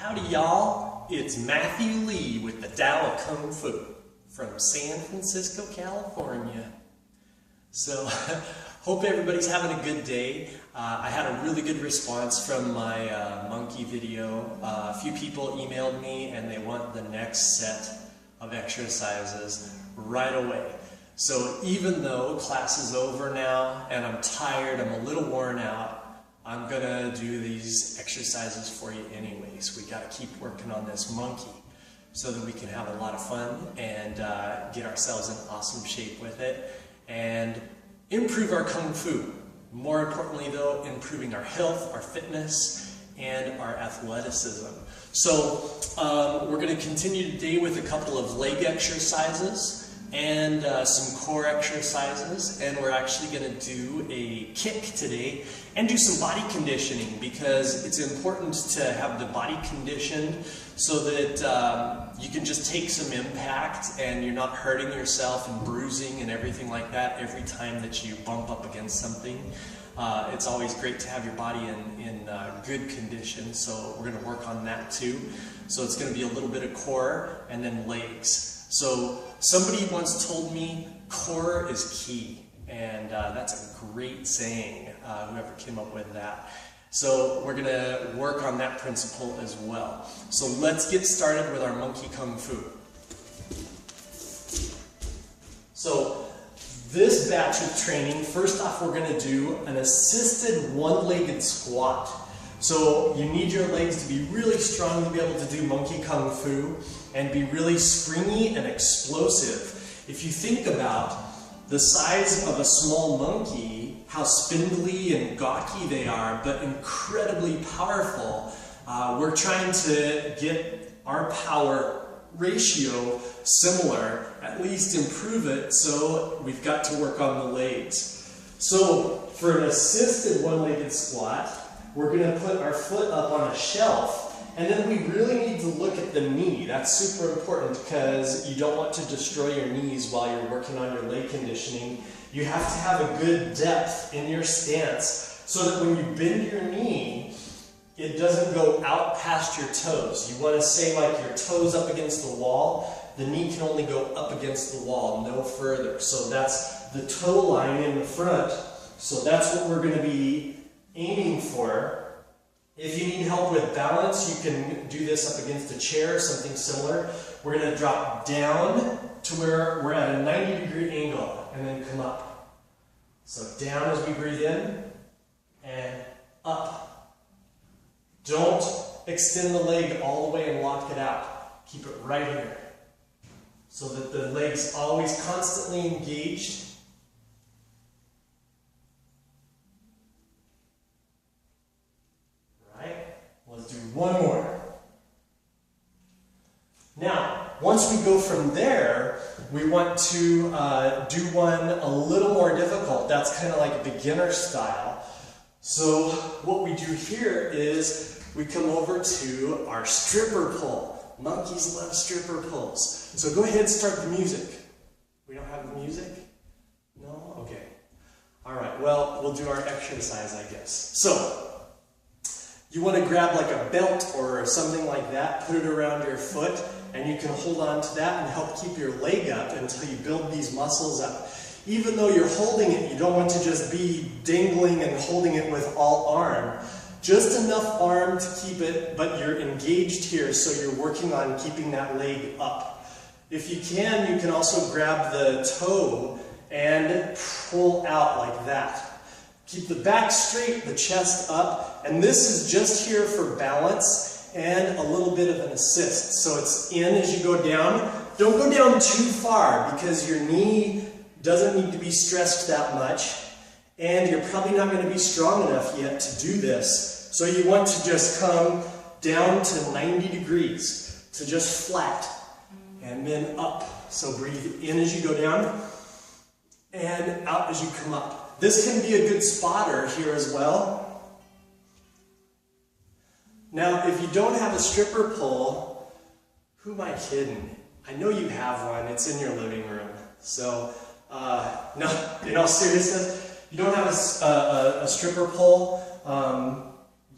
Howdy y'all, it's Matthew Lee with the Tao of Kung Fu from San Francisco, California. So, hope everybody's having a good day. I had a really good response from my monkey video. A few people emailed me and they want the next set of exercises right away. So even though class is over now and I'm tired, I'm a little worn out, I'm gonna do these exercises for you anyways. We gotta keep working on this monkey so that we can have a lot of fun and get ourselves in awesome shape with it and improve our Kung Fu. More importantly though, improving our health, our fitness, and our athleticism. So we're gonna continue today with a couple of leg exercises and some core exercises, and we're actually going to do a kick today and do some body conditioning because it's important to have the body conditioned so that you can just take some impact and you're not hurting yourself and bruising and everything like that every time that you bump up against something. It's always great to have your body in good condition, so we're going to work on that too. So it's going to be a little bit of core and then legs. So somebody once told me core is key, and that's a great saying, whoever came up with that. So we're going to work on that principle as well. So let's get started with our monkey kung fu. So this batch of training, first off we're going to do an assisted one-legged squat. So you need your legs to be really strong to be able to do monkey kung fu and be really springy and explosive. If you think about the size of a small monkey, how spindly and gawky they are, but incredibly powerful, we're trying to get our power ratio similar, at least improve it, so we've got to work on the legs. So for an assisted one-legged squat, we're going to put our foot up on a shelf, and then we really need to look at the knee. That's super important because you don't want to destroy your knees while you're working on your leg conditioning. You have to have a good depth in your stance so that when you bend your knee, it doesn't go out past your toes. You want to say like your toes up against the wall. The knee can only go up against the wall, no further. So that's the toe line in the front. So that's what we're going to be aiming for. If you need help with balance, you can do this up against a chair or something similar. We're going to drop down to where we're at a 90-degree angle and then come up. So down as we breathe in and up. Don't extend the leg all the way and lock it out. Keep it right here so that the leg's always constantly engaged. Let's do one more. Now, once we go from there, we want to do one a little more difficult. That's kind of like a beginner style. So what we do here is we come over to our stripper pull. Monkeys love stripper pulls. So go ahead and start the music. We don't have the music? No? Okay. All right, well, we'll do our exercise, I guess. So you want to grab like a belt or something like that, put it around your foot, and you can hold on to that and help keep your leg up until you build these muscles up. Even though you're holding it, you don't want to just be dangling and holding it with all arm. Just enough arm to keep it, but you're engaged here, so you're working on keeping that leg up. If you can also grab the toe and pull out like that. Keep the back straight, the chest up, and this is just here for balance and a little bit of an assist. So it's in as you go down. Don't go down too far because your knee doesn't need to be stressed that much, and you're probably not going to be strong enough yet to do this. So you want to just come down to 90 degrees, to just flat, and then up. So breathe in as you go down, and out as you come up. This can be a good spotter here as well. Now, if you don't have a stripper pole, who am I kidding? I know you have one. It's in your living room. So, no, in all seriousness, you don't have a stripper pole,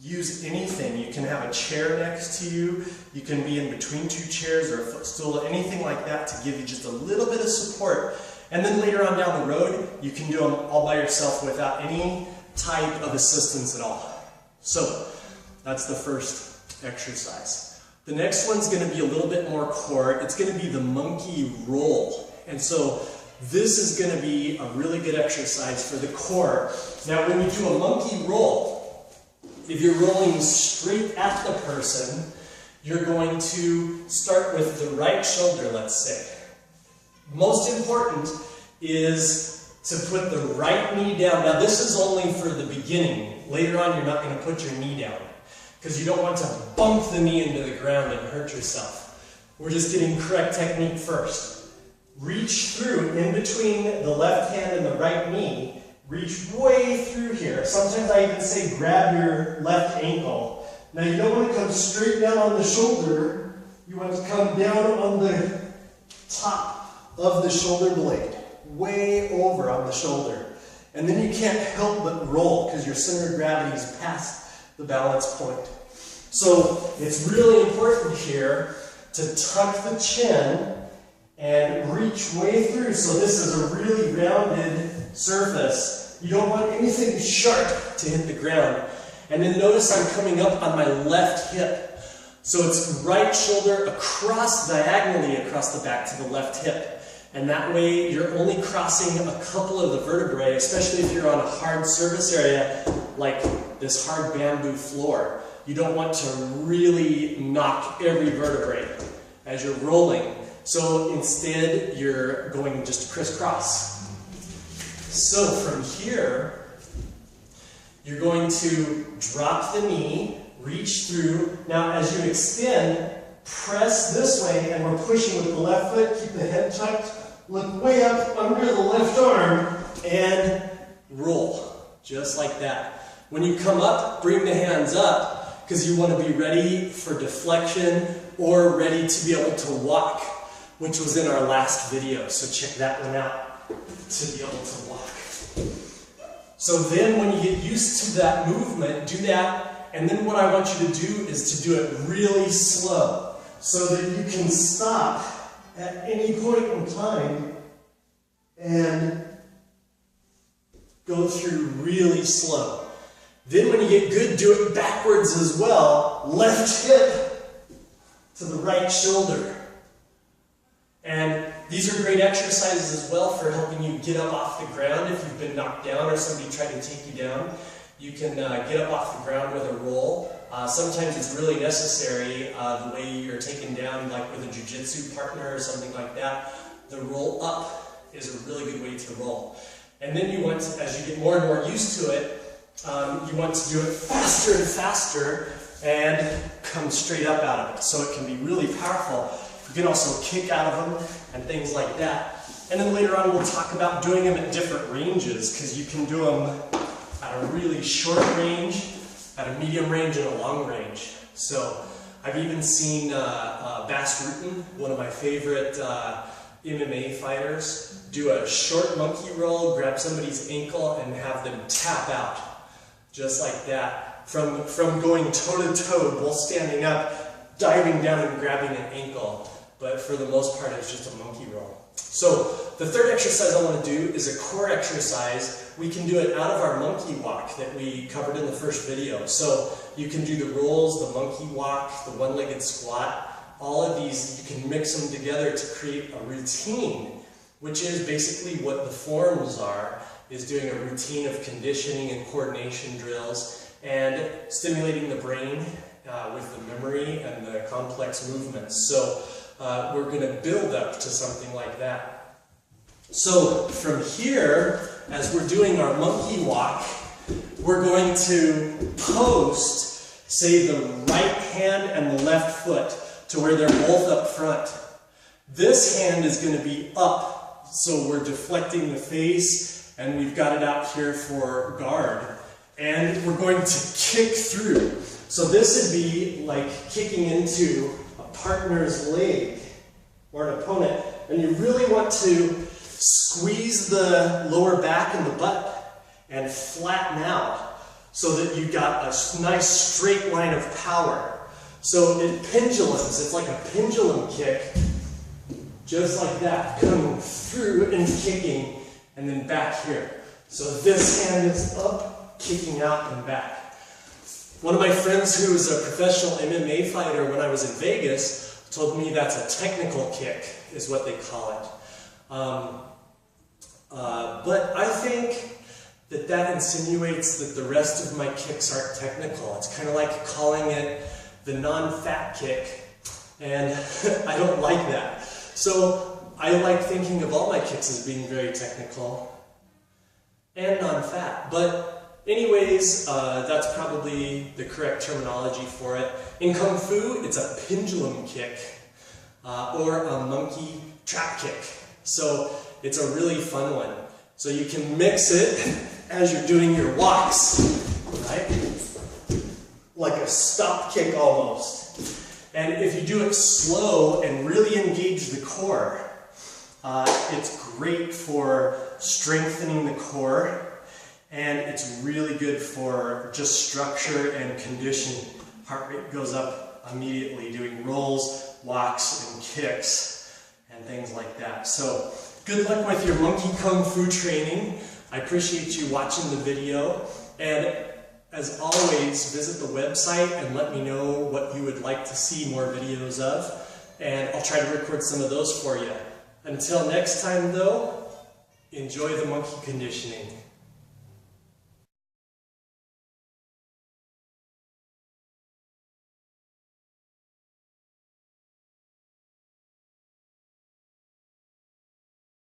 use anything. You can have a chair next to you, you can be in between two chairs or a footstool, anything like that to give you just a little bit of support. And then later on down the road, you can do them all by yourself without any type of assistance at all. So that's the first exercise. The next one's going to be a little bit more core. It's going to be the monkey roll. And so this is going to be a really good exercise for the core. Now when you do a monkey roll, if you're rolling straight at the person, you're going to start with the right shoulder, let's say. Most important is to put the right knee down. Now this is only for the beginning. Later on you're not going to put your knee down because you don't want to bump the knee into the ground and hurt yourself. We're just getting correct technique first. Reach through in between the left hand and the right knee. Reach way through here. Sometimes I even say grab your left ankle. Now you don't want to come straight down on the shoulder. You want to come down on the top of the shoulder blade. Way over on the shoulder. And then you can't help but roll because your center of gravity is past the balance point. So it's really important here to tuck the chin and reach way through. So this is a really rounded surface. You don't want anything sharp to hit the ground. And then notice I'm coming up on my left hip. So it's right shoulder across diagonally across the back to the left hip. And that way you're only crossing a couple of the vertebrae, especially if you're on a hard surface area like this hard bamboo floor. You don't want to really knock every vertebrae as you're rolling. So instead you're going just crisscross. So from here, you're going to drop the knee, reach through. Now as you extend, press this way, and we're pushing with the left foot. Keep the head tucked. Look way up under the left arm, and roll, just like that. When you come up, bring the hands up, because you want to be ready for deflection or ready to be able to walk, which was in our last video. So check that one out to be able to walk. So then when you get used to that movement, do that, and then what I want you to do is to do it really slow so that you can stop at any point in time and go through really slow. Then when you get good, do it backwards as well. Left hip to the right shoulder. And these are great exercises as well for helping you get up off the ground. If you've been knocked down or somebody tried to take you down, you can get up off the ground with a roll. Sometimes it's really necessary, the way you're taken down, like with a jiu-jitsu partner or something like that. The roll up is a really good way to roll. And then you want to, as you get more and more used to it, you want to do it faster and faster and come straight up out of it. So it can be really powerful. You can also kick out of them and things like that. And then later on we'll talk about doing them at different ranges, because you can do them at a really short range, at a medium range, and a long range. So I've even seen Bas Rutten, one of my favorite MMA fighters, do a short monkey roll, grab somebody's ankle, and have them tap out. Just like that. From going toe-to-toe, both standing up, diving down and grabbing an ankle. But for the most part, it's just a monkey roll. So the third exercise I want to do is a core exercise. We can do it out of our monkey walk that we covered in the first video. So you can do the rolls, the monkey walk, the one-legged squat. All of these, you can mix them together to create a routine, which is basically what the forms are, is doing a routine of conditioning and coordination drills and stimulating the brain with the memory and the complex movements. So we're going to build up to something like that. So from here, as we're doing our monkey walk, we're going to post, say, the right hand and the left foot to where they're both up front. This hand is going to be up, so we're deflecting the face, and we've got it out here for guard. And we're going to kick through. So this would be like kicking into a partner's leg or an opponent. And you really want to squeeze the lower back and the butt and flatten out. so that you got a nice straight line of power. So it pendulums, it's like a pendulum kick, just like that, coming through and kicking, and then back here. So this hand is up, kicking out and back. One of my friends who was a professional MMA fighter when I was in Vegas told me that's a technical kick, is what they call it. But I think that insinuates that the rest of my kicks aren't technical. It's kind of like calling it the non-fat kick, and I don't like that. So I like thinking of all my kicks as being very technical and non-fat. But anyways, that's probably the correct terminology for it. In Kung Fu, it's a pendulum kick or a monkey trap kick. So it's a really fun one. So you can mix it as you're doing your walks, right? Like a stop kick almost. And if you do it slow and really engage the core, it's great for strengthening the core, and it's really good for just structure and condition. Heart rate goes up immediately doing rolls, walks, and kicks, and things like that. So good luck with your monkey kung fu training. I appreciate you watching the video, and as always, visit the website and let me know what you would like to see more videos of, and I'll try to record some of those for you. Until next time though, enjoy the monkey conditioning.